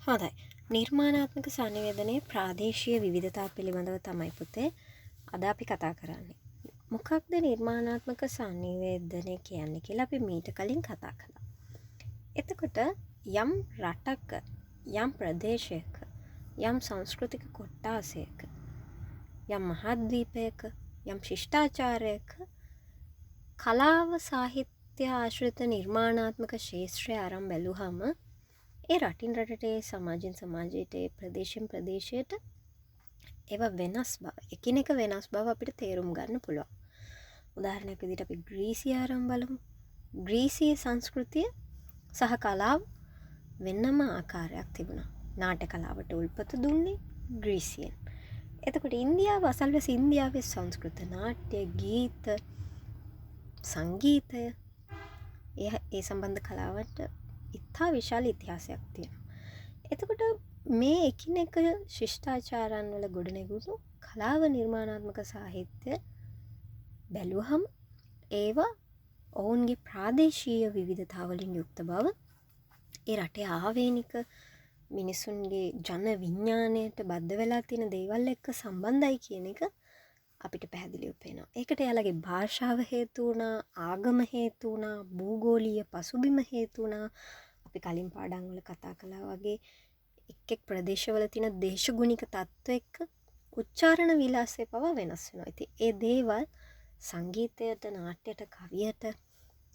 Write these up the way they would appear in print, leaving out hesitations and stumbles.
හොඳයි. නිර්මාණාත්මක sannivedanaye ප්‍රාදේශීය විවිධතා පිළිබඳව තමයි පුතේ අද අපි කතා කරන්නේ. මොකක්ද නිර්මාණාත්මක sannivedanaye කියන්නේ කියලා අපි මීට කලින් කතා කළා. එතකොට යම් රටක යම් ප්‍රදේශයක යම් සංස්කෘතික කොට්ටාසයක යම් මහද්වීපයක යම් ශිෂ්ටාචාරයක කලාව සාහිත්‍ය ආශ්‍රිත නිර්මාණාත්මක ශේෂත්‍රය අරන් බැලුවහම ඒ රටින් රටට සමාජෙන් සමාජයට ප්‍රදේශයෙන් ප්‍රදේශයට ඒවා වෙනස් බව එකිනෙක වෙනස් බව අපිට තේරුම් ගන්න පුළුවන්. උදාහරණයක් විදිහට අපි ග්‍රීසිය ආරම්භ බලමු. ග්‍රීසියේ සංස්කෘතිය සහ කලාව වෙනම ආකාරයක් තිබුණා. නාට්‍ය කලාවට උල්පත දුන්නේ ග්‍රීසියෙන්. එතකොට ඉන්දියාව අසල්වැසි ඉන්දියාවේ සංස්කෘත නාට්‍ය ගීත සංගීතය ඒ සම්බන්ධ කලාවට ඉතා විශාල ඉතිහාසයක් තියෙනවා. එතකොට මේ එකිනෙක ශිෂ්ටාචාරන් වල ගොඩනැගුණු කලාව නිර්මාණාත්මක සාහිත්‍ය බැලුවහම ඒවා ඔවුන්ගේ ප්‍රාදේශීය විවිධතාවලින් යුක්ත බව ඒ රටේ ආවේනික මිනිසුන්ගේ ජන විඥාණයට බද්ධ වෙලා තියෙන දේවල් එක්ක සම්බන්ධයි කියන එක අපිට පැහැදිලිව පේනවා. ඒකට එයාලගේ භාෂාව හේතු වුණා, ආගම හේතු වුණා, භූගෝලීය පසුබිම හේතු වුණා. අපි කලින් පාඩම් වල කතා කළා වගේ එක් ප්‍රදේශවල තියෙන දේශගුණික තත්ත්ව එක්ක උච්චාරණ විලාසය පවා වෙනස් වෙනවා. ඉතින් ඒ දේවල් සංගීතයට, නාට්‍යයට, කවියට,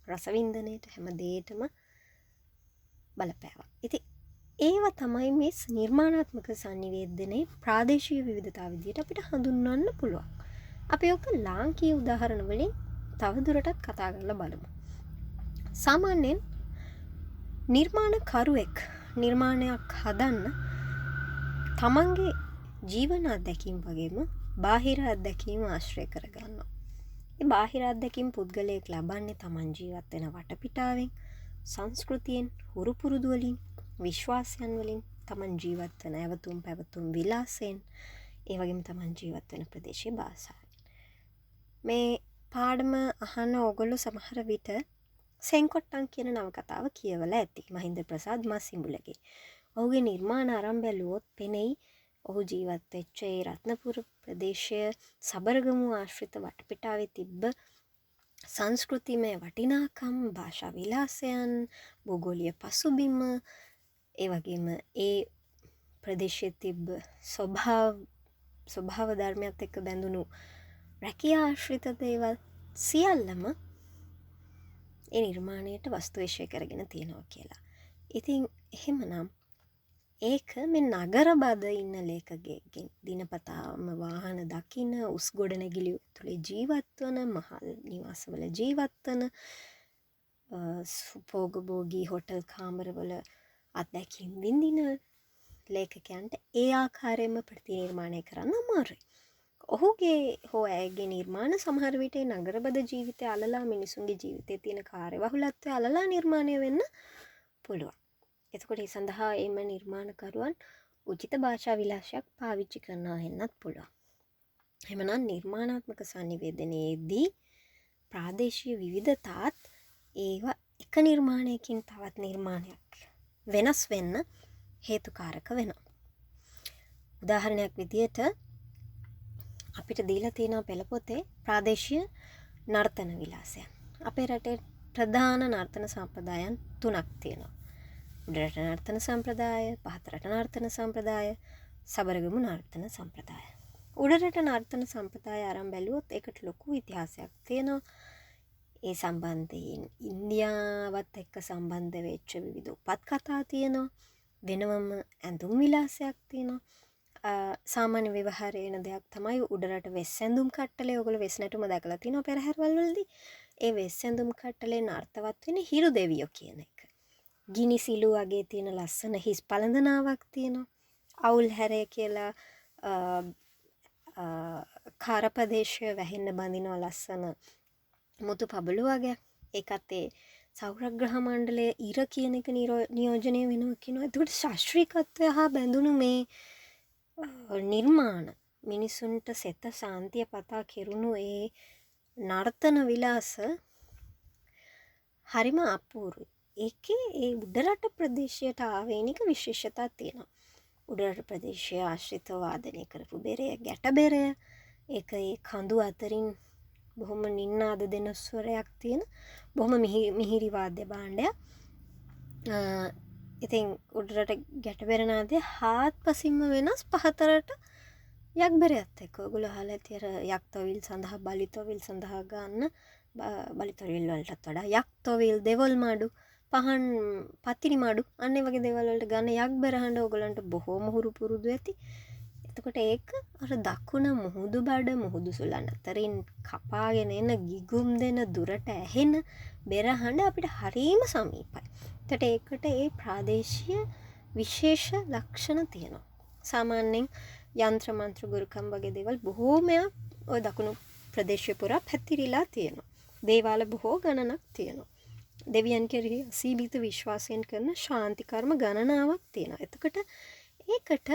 රසවින්දනයට හැම දෙයකටම බලපෑවා. ඉතින් ඒව තමයි මේ නිර්මාණාත්මක sannivedanaye ප්‍රාදේශීය විවිධතාව විදිහට අපිට හඳුන්වන්න පුළුවන්. අපි ඔක ලාංකීය උදාහරණ වලින් තවදුරටත් කතා කරලා බලමු. සාමාන්‍යයෙන් නිර්මාණකරුවෙක් නිර්මාණයක් හදන්න තමන්ගේ ජීවන අත්දැකීම් වගේම බාහිර අත්දැකීම් ආශ්‍රය කරගන්නවා. ඒ බාහිර අත්දැකීම් පුද්ගලයෙක් ලබන්නේ තමන් ජීවත් වෙන වටපිටාවෙන්, සංස්කෘතියෙන්, හුරු පුරුදු වලින්, විශ්වාසයන් වලින්, තමන් ජීවත් වෙන ඇවතුම් පැවතුම් විලාසයෙන්, ඒ වගේම තමන් ජීවත් වෙන ප්‍රදේශයේ භාෂාවෙන්. මේ පාඩම අහන ඕගොල්ලෝ සමහර විට සෙන්කොට්ටන් කියන නවකතාව කියවලා ඇති. මහින්ද ප්‍රසාද් මස්සිඹුලගේ. ඔහුගේ නිර්මාණ ආරම්භ බැලුවොත් පෙනෙයි ඔහු ජීවත් වෙච්ච ඒ රත්නපුර ප්‍රදේශය සබරගමු ආශ්‍රිත වටපිටාවේ තිබ්බ සංස්කෘතිමය වටිනාකම්, භාෂා විලාසයන්, භූගෝලීය පසුබිම, ඒ වගේම ඒ ප්‍රදේශයේ තිබ්බ ස්වභාව ධර්මයත් එක්ක බැඳුණු රැකියා ආශ්‍රිත දේවල් සියල්ලම ඒ නිර්මාණයට වස්තු විශේෂ කරගෙන තියෙනවා කියලා. ඉතින් එහෙමනම් ඒක මේ නගර බද ඉන්න ලේඛකයෙක්ගෙන් දිනපතාම වාහන දකින, උස් ගොඩනැගිලි තුලේ ජීවත් වන, මහල් නිවාසවල ජීවත් වන, සුපෝගභෝගී හොටල් කාමරවල අත්දැකීම් විඳින ලේඛකයන්ට ඒ ආකාරයෙන්ම ප්‍රතිනිර්මාණය කරන්න අමාරුයි. ඔහුගේ හෝ ඇයගේ නිර්මාණ සමහර විට නගරබද ජීවිතය අලලා මිනිසුන්ගේ ජීවිතයේ තියෙන කාර්යබහුලත්වය අලලා නිර්මාණය වෙන්න පුළුවන්. එතකොට ඒ සඳහා එම නිර්මාණකරුවන් උචිත භාෂා විලාසයක් පාවිච්චි කරනවා වෙන්නත් පුළුවන්. එහෙමනම් නිර්මාණාත්මක sannivedanayeදී ප්‍රාදේශීය විවිධතාත් ඒවා එක නිර්මාණයකින් තවත් නිර්මාණයක් වෙනස් වෙන්න හේතුකාරක වෙනවා. උදාහරණයක් විදියට අපිට දීලා තියෙන පෙළපොතේ ප්‍රාදේශීය නර්තන විලාසයන්. අපේ රටේ ප්‍රධාන නර්තන සම්ප්‍රදායන් 3ක් තියෙනවා. උඩරට නර්තන සම්ප්‍රදාය, පහතරට නර්තන සම්ප්‍රදාය, සබරගමු නර්තන සම්ප්‍රදාය. උඩරට නර්තන සම්ප්‍රදාය ආරම්භ බැලුවොත් ඒකට ලොකු ඉතිහාසයක් තියෙනවා. ඒ සම්බන්ධයෙන් ඉන්දියාවත් එක්ක සම්බන්ධ වෙච්ච විවිධ උපත් කතා තියෙනවා. වෙනම ඇඳුම් විලාසයක් තියෙනවා. සාමාන්‍ය ව්‍යවහාරයේ වෙන දෙයක් තමයි උඩරට වෙස් ඇඳුම් කට්ටලේ. ඔයගොල්ලෝ වෙස් නැටුම දැකලා තියෙනවා පෙරහැරවල වලදී. ඒ වෙස් ඇඳුම් කට්ටලේ නර්තවත් වෙන්නේ හිරු දෙවියෝ කියන එක. ගිනි සිලු වගේ තියෙන ලස්සන හිස් පළඳනාවක් තියෙනවා. අවුල් හැරය කියලා කාරපදේශය වැහෙන්න බඳිනවා ලස්සන මුතු පබළු වගේ. ඒකත් ඒ සෞරග්‍රහ මණ්ඩලයේ ඉර කියන එක නියෝජනය වෙනවා කියනවා. එතකොට ශාස්ත්‍රීයත්වය හා බැඳුණු මේ නිර්මාණ මිනිසුන්ට සෙත සාන්තිය පතා කෙරුණු ඒ නර්තන විලාස හරිම අපූරුයි. ඒකේ ඒ උඩරට ප්‍රදේශයට ආවේනික විශේෂතා තියෙනවා. උඩරට ප්‍රදේශය ආශ්‍රිතව වාදනය කරපු බෙරය ගැට බෙරය. ඒක ඒ කඳු අතරින් බොහොම නින්නාද දෙන ස්වරයක් තියෙන බොහොම මිහිරි වාද්‍ය භාණ්ඩයක්. ඉතින් උඩරට ගැට බෙරනාදය හාත්පසින්ම වෙනස් පහතරට යක් බෙරයත් එක්ක. ඔයගොල්ලෝ අහලා ඇති අර යක් තොවිල් සඳහා බලි තොවිල් සඳහා ගන්න බලි තොවිල් වලටත් වඩා යක් තොවිල් දෙවොල් මඩු පහන් පතිරි මඩු අන්න ඒ වගේ දේවල් වලට ගන්න යක් බෙරහඬ ඔයගලන්ට බොහෝම හුරු පුරුදු ඇති. එතකොට ඒක අර දකුණ මුහුදු බඩ මුහුදු සුළං අතරින් කපාගෙන එන ගිගුම් දෙන දුරට ඇහෙන බෙරහඬ අපිට හරීම සමීපයි. එතකොට ඒකට ඒ ප්‍රාදේශීය විශේෂ ලක්ෂණ තියෙනවා. සාමාන්‍යයෙන් යන්ත්‍ර මන්ත්‍ර ගුරුකම් වගේ දේවල් බොහෝමයක් ওই දකුණු ප්‍රදේශය පුරා පැතිරිලා තියෙනවා. දේවාල බොහෝ ගණනක් තියෙනවා. දෙවියන් කෙරෙහි අසීමිත විශ්වාසයෙන් කරන ශාන්ති කර්ම ගණනාවක් තියෙනවා. එතකොට ඒකට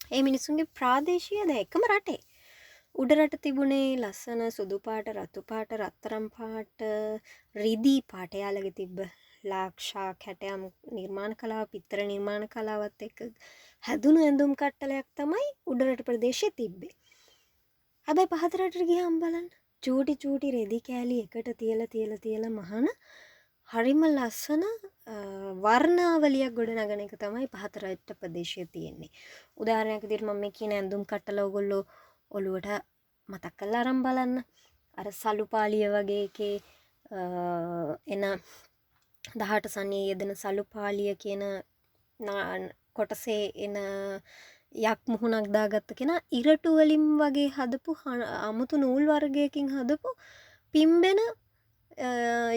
ඒ මිනිසුන්ගේ ප්‍රාදේශීය දැන් එකම රටේ උඩරට තිබුණේ ලස්සන සුදු පාට රතු පාට රත්තරන් පාට රිදී පාට යාලගේ තිබ්බ ලාක්ෂා කැටයම් නිර්මාණ කලාව පිත්තර නිර්මාණ කලාවත් එක්ක හැදුණු ඇඳුම් කට්ටලයක් තමයි උඩරට ප්‍රදේශයේ තිබ්බේ. හැබැයි පහතරට ගියාම බලන්න චූටි චූටි රෙදි කෑලි එකට තියලා මහන හරිම ලස්සන වර්ණාවලියක් ගොඩනගන එක තමයි පහතරට ප්‍රදේශයේ තියෙන්නේ. උදාහරණයක් විදිහට මම මේ කියන ඇඳුම් කට්ටල ඔයගොල්ලෝ ඔළුවට මතක් කරලා අරන් බලන්න. අර සලුපාලිය වගේ එකේ එන 18 සනියේ යෙදෙන සලුපාලිය කියන කොටසේ එන යක් මුහුණක් දාගත්ත කෙනා ඉරටු වලින් වගේ හදපු අමුතු නූල් වර්ගයකින් හදපු පිම්බෙන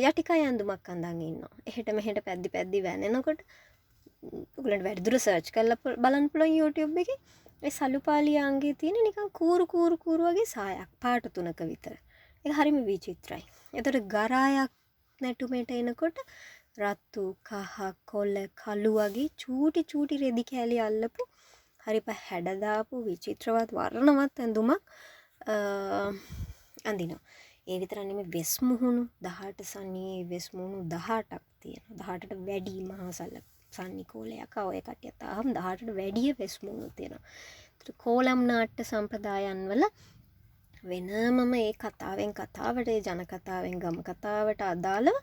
යටිකය ඇඳුමක් අඳන් ඉන්නවා. එහෙට මෙහෙට පැද්දි වැනෙනකොට ඔයගලන්ට වැඩිදුර සර්ච් කරලා බලන්න පුළුවන් YouTube එකේ. ඒ සලුපාලිය අංගයේ තියෙන නිකන් කූරු වගේ සායක් පාට තුනක විතර. ඒක හරිම විචිත්‍රයි. ඒතර ගරායක් නැටුමේට එනකොට රතු කහ කොළ කළු වගේ චූටි රෙදි කෑලි අල්ලපු හරිප හැඩ දාපු විචිත්‍රවත් වර්ණවත් ඇඳුමක් අඳිනවා. ඒ විතර නෙමෙයි වෙස් මුහුණු 18 සනියේ වෙස් මුහුණු 18ක් තියෙනවා. 18ට වැඩි මහා සන්නි කෝලයක් ඔය කට්ටියත් ආවම 18ට වැඩි වෙස් මුහුණු තියෙනවා. ඒතර කෝලම් නාට්‍ය සම්ප්‍රදායන් වල වෙනමම ඒ කතාවෙන් කතාවට ඒ ජන කතාවෙන් ගම කතාවට අදාළව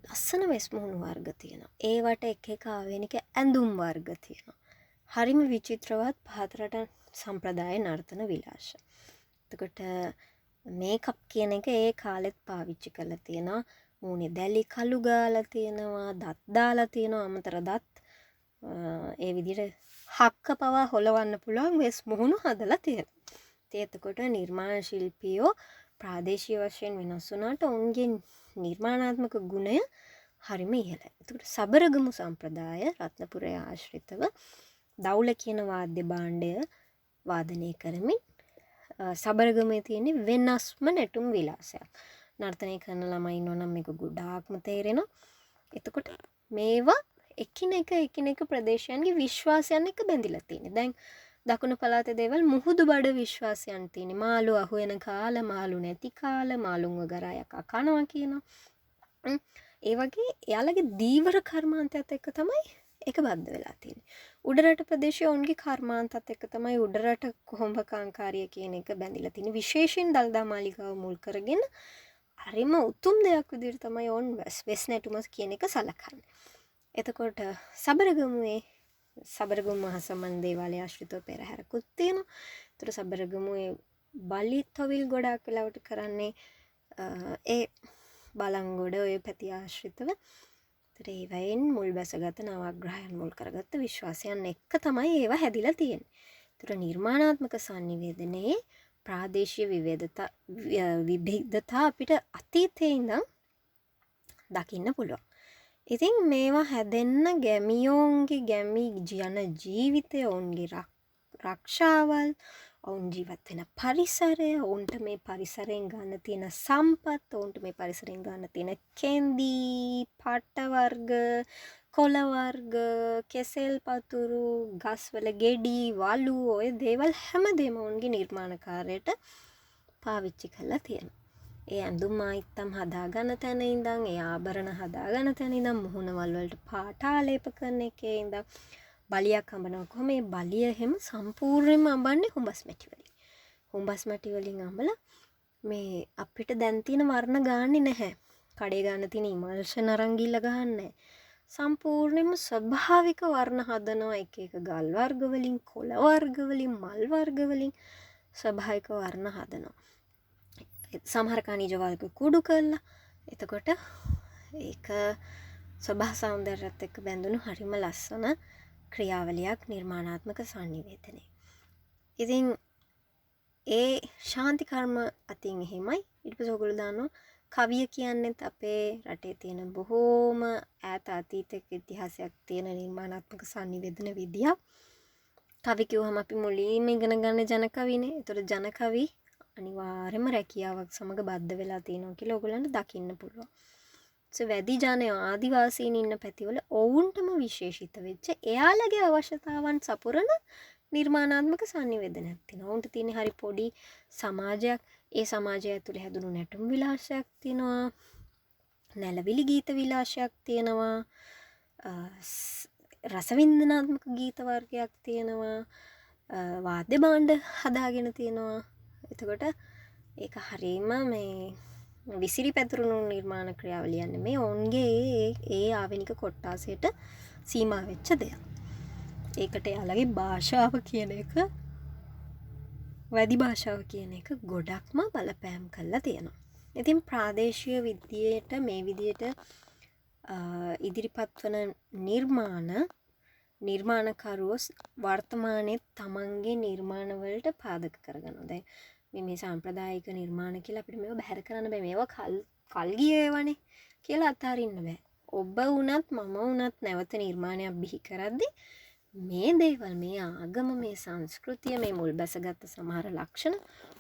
ලස්සන වෙස් මුහුණු වර්ග තියෙනවා. ඒවට එක ආවේනික ඇඳුම් වර්ග තියෙනවා. හරිම විචිත්‍රවත් පහතරට සම්ප්‍රදාය නර්තන විලාශ. එතකොට මේකප් කියන එක ඒ කාලෙත් පාවිච්චි කරලා තියෙනවා. මූණේ දැලි කළු ගාලා තියෙනවා, දත් දාලා තියෙනවා, අමතර දත්. ඒ විදිහට හක්ක පවා හොලවන්න පුළුවන් වෙස් මුහුණු හදලා තියෙනවා. එතකොට නිර්මාණ ශිල්පියෝ ප්‍රාදේශීය වශයෙන් වෙනස් වුණාට ඔවුන්ගේ නිර්මාණාත්මක ගුණය හරිම ඉහළයි. එතකොට සබරගමු සම්ප්‍රදාය රත්නපුරය ආශ්‍රිතව දවුල කියන වාද්‍ය භාණ්ඩය වාදනය කරමින් සබරගමේ තියෙන වෙනස්ම නැටුම් විලාසයක්. නර්තනය කරන ළමයි ඉන්නවනම් මේක ගොඩාක්ම තේරෙනවා. එතකොට මේවා එකිනෙක ප්‍රදේශයන්ගේ විශ්වාසයන් එක්ක බැඳිලා තියෙනවා. දැන් දකුණු පළාතේ දේවල් මුහුදු බඩ විශ්වාසයන් තියෙනවා. මාළු අහු වෙන කාල, මාළු නැති කාල, මාළුන්ව ගරායක් අකනවා කියනවා. ඒ වගේ එයාලගේ දීවර කර්මාන්තයත් එක්ක තමයි ඒක බද්ධ වෙලා තියෙන්නේ. උඩරට ප්‍රදේශයේ ඔවුන්ගේ කර්මාන්තත් එක්ක තමයි උඩරට කොහොඹකාංකාරිය කියන එක බැඳිලා තියෙන්නේ. විශේෂයෙන් දළදා මාලිගාව මුල් කරගෙන හරිම උතුම් දෙයක් විදිහට තමයි ඔවුන් වෙස් නැටුම කියන එක සලකන්නේ. එතකොට සබරගමු මහසමන් දේවාලය ආශ්‍රිතව පෙරහැරකුත් තියෙනවා. ඒතර සබරගමුවේ බලි තොවිල් ගොඩාක් වෙලාවට කරන්නේ ඒ බලංගොඩ ඔය පැති ආශ්‍රිතව. ඒතර ඒවයින් මුල් බැසගත නවග්‍රහයන් මුල් කරගත්ත විශ්වාසයන් එක්ක තමයි ඒවා හැදිලා තියෙන්නේ. ඒතර නිර්මාණාත්මක sannivedanaye ප්‍රාදේශීය විවිධතා අපිට අතීතයේ ඉඳන් දකින්න පුළුවන්. ඉතින් මේවා හැදෙන්න ගැමියෝන්ගේ ගැමි ජන ජීවිතය ඔවුන්ගේ රක්ෂාවල් ඔවුන් ජීවත් වෙන පරිසරය ඔවුන්ට මේ පරිසරයෙන් ගන්න තියෙන සම්පත් ඔවුන්ට මේ පරිසරයෙන් ගන්න තියෙන කෙන්දී පට්ට වර්ග කොළ වර්ග කෙසෙල් පතුරු ගස්වල ගෙඩි වලු ඔය දේවල් හැමදේම ඔවුන්ගේ නිර්මාණ කාර්යයට පාවිච්චි කරලා තියෙනවා. ඒ ඇඳුම් ආයිත්තම් හදාගන්න තැන ඉඳන් ඒ ආභරණ හදාගන්න තැන ඉඳන් මුහුණවල් වලට පාට ආලේප කරන එකේ ඉඳන් බලියක් අඹනවා කොහොම මේ බලිය එහෙම සම්පූර්ණයෙන්ම අඹන්නේ හුඹස් මැටි වලින්. හුඹස් මැටි වලින් අඹලා මේ අපිට දැන් තියෙන වර්ණ ගාන්නේ නැහැ. කඩේ ගන්න තියෙන ඉමල්ෂන් අරන් ගිහලා ගහන්නේ. සම්පූර්ණයෙන්ම ස්වභාවික වර්ණ හදනවා එක එක ගල් වර්ග වලින්, කොළ වර්ග වලින්, මල් වර්ග වලින් ස්වභාවික වර්ණ හදනවා. සමහර කණිජ වර්ග කුඩු කරලා එතකොට ඒක ස්වභාව සෞන්දර්යයත් එක්ක බැඳුණු හරිම ලස්සන ක්‍රියාවලියක් නිර්මාණාත්මක සංනිවේදනය. ඉතින් ඒ ශාන්ති කර්ම අතින් එහෙමයි. ඊට පස්සේ ඔයගොල්ලෝ දන්නවා කවිය කියන්නේත් අපේ රටේ තියෙන බොහෝම ඈත අතීතයක ඉතිහාසයක් තියෙන නිර්මාණාත්මක සංනිවේදන විදියක්. කවි කිව්වම අපි මුලින්ම ඉගෙන ගන්න ජන කවිනේ. ඒතර ජන කවි අනිවාර්යයෙන්ම රැකියාවක් සමග බද්ධ වෙලා තියෙනවා කියලා ඔයගොල්ලන්ට දකින්න පුළුවන්. වැඩි ජනයෝ ආදිවාසීන් ඉන්න පැතිවල ඔවුන්ටම විශේෂිත වෙච්ච එයාලගේ අවශ්‍යතාවන් සපුරන නිර්මාණාත්මක සංනිවේදනයක් තියෙනවා. ඔවුන්ට තියෙන හරි පොඩි සමාජයක්. ඒ සමාජය ඇතුලේ හැදුණු නැටුම් විලාසයක් තියෙනවා. නැලවිලි ගීත විලාසයක් තියෙනවා. රසවින්දනාත්මක ගීත වර්ගයක් තියෙනවා. වාද්‍ය භාණ්ඩ හදාගෙන තියෙනවා. එතකොට ඒක හරීම මේ විසිරි පැතුරුණු නිර්මාණ ක්‍රියාවලියන් නෙමෙයි. ඔවුන්ගේ ඒ ආවෙනික කොට්ටාසයට සීමා වෙච්ච දෙයක්. ඒකට යාළගේ භාෂාව කියන එක වැඩි භාෂාව කියන එක ගොඩක්ම බලපෑම් කරලා තියෙනවා. ඉතින් ප්‍රාදේශීය විද්‍යාවට මේ විදිහට ඉදිරිපත් වන නිර්මාණකරුවෝ වර්තමානයේ තමන්ගේ නිර්මාණවලට පාදක කරගන්නවා. දැන් මේ සාම්ප්‍රදායික නිර්මාණ කියලා අපිට මේව බැහැර කරන්න බෑ. මේවා කල් ගිය ඒවානේ කියලා අතාරින්න බෑ. ඔබ වුණත් මම වුණත් නැවත නිර්මාණයක් බිහි කරද්දී මේ දේවල් මේ ආගම මේ සංස්කෘතිය මේ මුල් බැසගත්ත සමහර ලක්ෂණ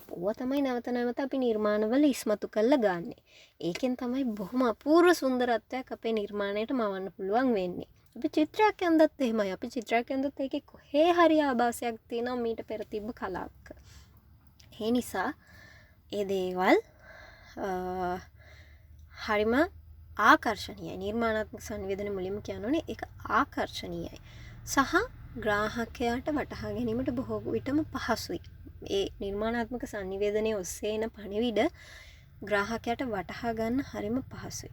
ඕවා තමයි නැවත නැවත අපි නිර්මාණවල ඉස්මතු කරලා ගන්නෙ. ඒකෙන් තමයි බොහොම අපූර්ව සුන්දරත්වයක් අපේ නිර්මාණයට මවන්න පුළුවන් වෙන්නේ. අපි චිත්‍රයක් ඇඳත් එහෙමයි. අපි චිත්‍රයක් ඇඳත් ඒකේ කොහේ හරි ආభాසයක් තියෙනවා මීට පෙර තිබ්බ කලාවක. ඒ නිසා ඒ දේවල් හරිම ආකර්ශනීයයි. නිර්මාණාත්මක සංවේදන මුලින්ම කියනෝනේ ඒක ආකර්ශනීයයි. සහ ග්‍රාහකයාට වටහා ගැනීමට බොහෝ විටම පහසුයි. ඒ නිර්මාණාත්මක සංනිවේදනයේ ඔස්සේ එන පණිවිඩ ග්‍රාහකයාට වටහා ගන්න හරිම පහසුයි.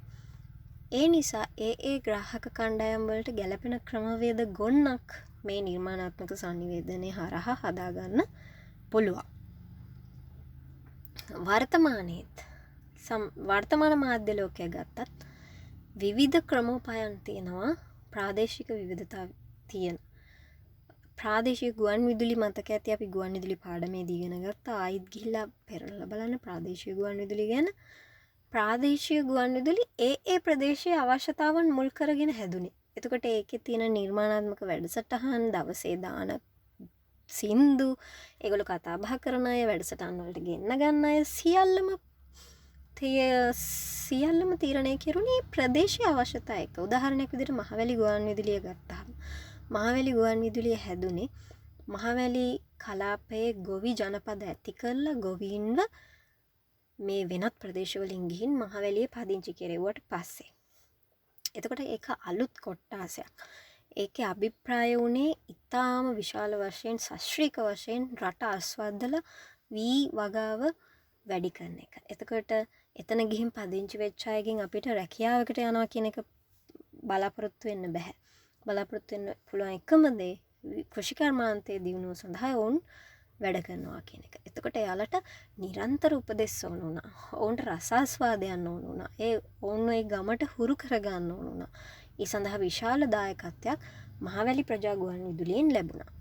ඒ නිසා ඒ ග්‍රාහක කණ්ඩායම් වලට ගැළපෙන ක්‍රමවේද ගොන්නක් මේ නිර්මාණාත්මක සංනිවේදනයේ හරහා හදාගන්න පුළුවන්. වර්තමාන මාධ්‍ය ලෝකය ගත්තත් විවිධ ක්‍රමෝපායන් තියෙනවා. ප්‍රාදේශික විවිධතාව තියෙන ප්‍රාදේශීය ගුවන් විදුලි මතක ඇති අපි ගුවන් විදුලි පාඩමේදී ඉගෙන ගත්තා. ආයිත් ගිහිල්ලා පෙරලා බලන්න ප්‍රාදේශීය ගුවන් විදුලි ගැන. ප්‍රාදේශීය ගුවන් විදුලි ඒ ප්‍රදේශයේ අවශ්‍යතාවන් මුල් කරගෙන හැදුනේ. එතකොට ඒකේ තියෙන නිර්මාණාත්මක වැඩසටහන් දවසේ දාන සින්දු ඒගොල්ලෝ කතා බහ කරන අය වැඩසටහන් වලට ගෙන්න ගන්න අය සියල්ලම තීරණය කෙරුණේ ප්‍රදේශීය අවශ්‍යතා එක්ක. උදාහරණයක් විදිහට මහවැලි ගුවන් විදුලිය ගත්තාම මහවැලි ගුවන් විදුලිය හැදුනේ මහවැලි කලාපයේ ගොවි ජනපද ඇති කරලා ගොවීන්ව මේ වෙනත් ප්‍රදේශවලින් ගිහින් මහවැලියේ පදිංචි කෙරෙව්වට පස්සේ. එතකොට ඒක අලුත් කොට්ටාසයක්. ඒකේ අභිප්‍රාය වුණේ ඊටාම විශාල වශයෙන් ශාස්ත්‍රීය වශයෙන් රට අස්වද්දලා වගාව වැඩි කරන එක. එතකොට එතන ගිහින් පදිංචි වෙච්ච අයගෙන් අපිට රැකියාවකට යනවා කියන එක බලාපොරොත්තු වෙන්න බෑ. බලාපොරොත්තු වෙන්න පුළුවන් එකම දේ කෘෂිකර්මාන්තයේ දියුණුව සඳහා වුන් වැඩ කරනවා කියන එක. එතකොට එයාලට නිරන්තර උපදෙස් ඕන වුණා. ඔවුන්ට රසාස්වාදයන් ඕන වුණා. ඔවුන් ඒ ගමට හුරු කරගන්න ඕන වුණා. ඒ සඳහා විශාල දායකත්වයක් මහවැලි ප්‍රජා ගුවන් විදුලියෙන් ලැබුණා.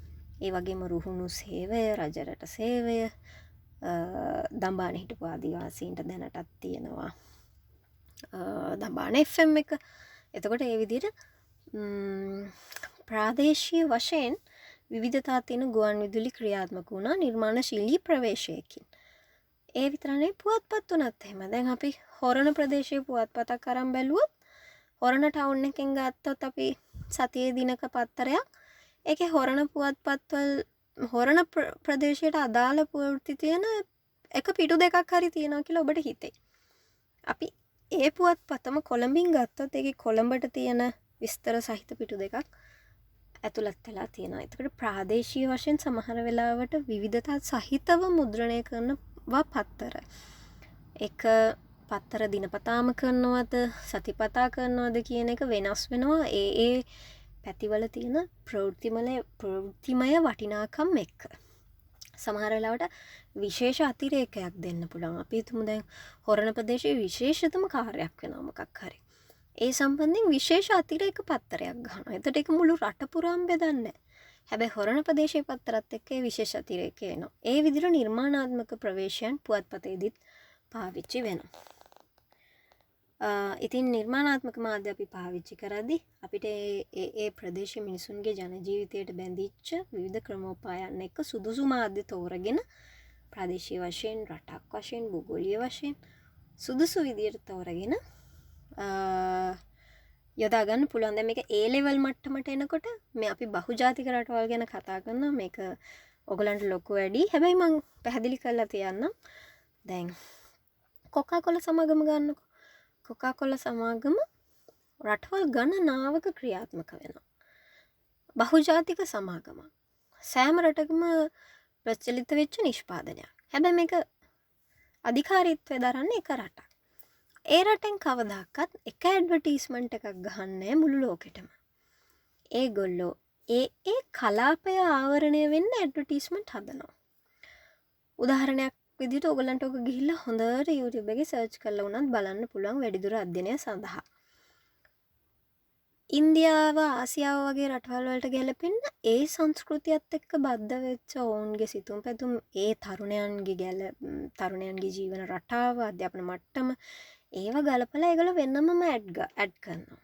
ඒ වගේම රුහුණු සේවය, රජරට සේවය, දම්බාන හිටපු ආදිවාසීන්ට දැනටත් තියෙනවා. දම්බාන FM එක. එතකොට ඒ විදිහට ප්‍රාදේශීය වශයෙන් විවිධතා තියෙන ගුවන් විදුලි ක්‍රියාත්මක වුණා නිර්මාණශීලී ප්‍රවේශයකින්. ඒ විතරනේ පුවත්පත් උනත් එහෙම. දැන් අපි හොරණ ප්‍රදේශයේ පුවත්පතක් අරන් බැලුවොත් හොරණ ටවුන් එකෙන් ගත්තොත් අපි සතියේ දිනක පත්තරයක් ඒකේ හොරණ පුවත්පත්වල හොරණ ප්‍රදේශයට අදාළ ප්‍රවෘත්ති තියෙන එක පිටු දෙකක් හරි තියෙනවා කියලා ඔබට හිතෙයි. අපි ඒ පුවත්පතම කොළඹින් ගත්තොත් ඒකේ කොළඹට තියෙන විස්තර සහිත පිටු දෙකක් ඇතුළත් වෙලා තියෙනවා. එතකොට ප්‍රාදේශීය වශයෙන් සමහර වෙලාවට විවිධතා සහිතව මුද්‍රණය කරනවා පත්තර. එක පත්තර දිනපතාම කරනවද සතිපතා කරනවද කියන එක වෙනස් වෙනවා ඒ පැතිවල තියෙන ප්‍රවෘත්තිමය වටිනාකම් එක්ක. සමහර වෙලාවට විශේෂ අතිරේකයක් දෙන්න පුළුවන්. අපි හිතමු දැන් හොරණ ප්‍රදේශයේ විශේෂතම කාර්යයක් වෙනවා මොකක් හරි. ඒ සම්බන්ධයෙන් විශේෂ අතිරේක පත්තරයක් ගන්නවා. එතකොට ඒක මුළු රට පුරාම බෙදන්නේ නැහැ. හැබැයි හොරණ ප්‍රදේශයේ පත්තරත් එක්ක ඒ විශේෂ අතිරේකය එනවා. ඒ විදිහට නිර්මාණාත්මක ප්‍රවේශයන් පුවත්පතේදීත් පාවිච්චි වෙනවා. ඉතින් නිර්මාණාත්මක මාධ්‍ය අපි පාවිච්චි කරද්දී අපිට ඒ ප්‍රදේශ මිනිසුන්ගේ ජන ජීවිතයට බැඳිච්ච විවිධ ක්‍රමෝපායන් එක්ක සුදුසු මාධ්‍ය තෝරගෙන ප්‍රාදේශීය වශයෙන් රටක් වශයෙන් භූගෝලීය වශයෙන් සුදුසු විදියට තෝරගෙන යොදා ගන්න පුළුවන්. දැන් මේක A level මට්ටමට එනකොට මේ අපි බහුජාතික රටවල් ගැන කතා කරනවා. මේක ඔයගලන්ට ලොකු වැඩි. හැබැයි මම පැහැදිලි කරලා තියන්නම්. දැන් කොකාකෝලා සමාගම ගන්නකො. කොකාකෝලා සමාගම රටවල් ගණනාවක ක්‍රියාත්මක වෙනවා. බහුජාතික සමාගමක්. සෑම රටකම ප්‍රචලිත වෙච්ච නිෂ්පාදනයක්. හැබැයි මේක අධිකාරීත්වය දරන්නේ එක රටක්. ඒ රටෙන් කවදාකත් එක ඇඩ්වර්ටයිස්මන්ට් එකක් ගහන්නේ මුළු ලෝකෙටම. ඒගොල්ලෝ ඒ කලාපය ආවරණය වෙන්න ඇඩ්වර්ටයිස්මන්ට් හදනවා. උදාහරණයක් විදිහට ඔයගලන්ට ඔක ගිහිල්ලා හොඳට YouTube එකේ සර්ච් කරලා වුණත් බලන්න පුළුවන් වැඩිදුර අධ්‍යයනය සඳහා. ඉන්දියාව ආසියාව වගේ රටවල් වලට ගැලපෙන්න ඒ සංස්කෘතියත් එක්ක බද්ධ වෙච්ච ඔවුන්ගේ සිතුම් පැතුම් ඒ තරුණයන්ගේ ජීවන රටාව අධ්‍යාපන මට්ටම ඒව ගලපලා ඒගොල්ලෝ වෙනමම ඇඩ් කරනවා.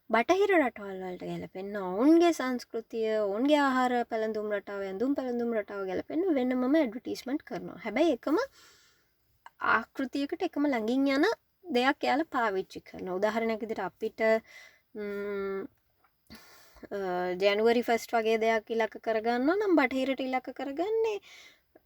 බටහිර රටවල් වලට ගැලපෙන්න ඔවුන්ගේ සංස්කෘතිය ඔවුන්ගේ ආහාර පැළඳුම් රටාව ඇඳුම් පැළඳුම් රටාව ගැලපෙන්න වෙනමම ඇඩ්වර්ටයිස්මන්ට් කරනවා. හැබැයි එකම ආකෘතියකට එකම ළඟින් යන දෙයක් යාලා පාවිච්චි කරනවා. උදාහරණයක් විදිහට අපිට ජැනුවරි 1 වගේ දෙයක් ඉලක්ක කරගන්නවා නම් බටහිරට ඉලක්ක කරගන්නේ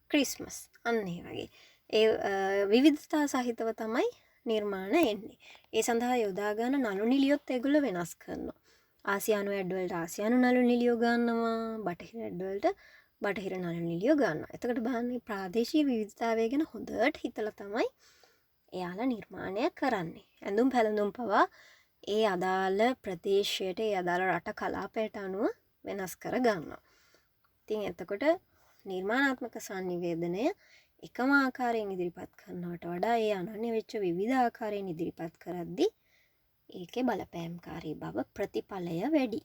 ක්‍රිස්මස්. අන්න ඒ වගේ. ඒ විවිධතා සහිතව තමයි නිර්මාණ එන්නේ. ඒ සඳහා යොදා ගන්න නළු නිලියොත් ඒගොල්ලෝ වෙනස් කරනවා. ආසියානු ඇඩ් වලට ආසියානු නළු නිලියෝ ගන්නවා. බටහිර ඇඩ් වලට බටහිර නළු නිලියෝ ගන්නවා. එතකොට බලන්න ප්‍රාදේශීය විවිධතාවය ගැන හොඳට හිතලා තමයි එයාලා නිර්මාණය කරන්නේ. ඇඳුම් පැළඳුම් පවා ඒ අදාළ ප්‍රදේශයට ඒ අදාළ රට කලාපයට අනුව වෙනස් කර ගන්නවා. ඉතින් එතකොට නිර්මාණාත්මක සංනිවේදනය එකම ආකාරයෙන් ඉදිරිපත් කරනවට වඩා ඒ අනන්‍ය වෙච්ච විවිධ ආකාරයෙන් ඉදිරිපත් කරද්දී ඒකේ බලපෑම්කාරී බව ප්‍රතිඵලය වැඩි.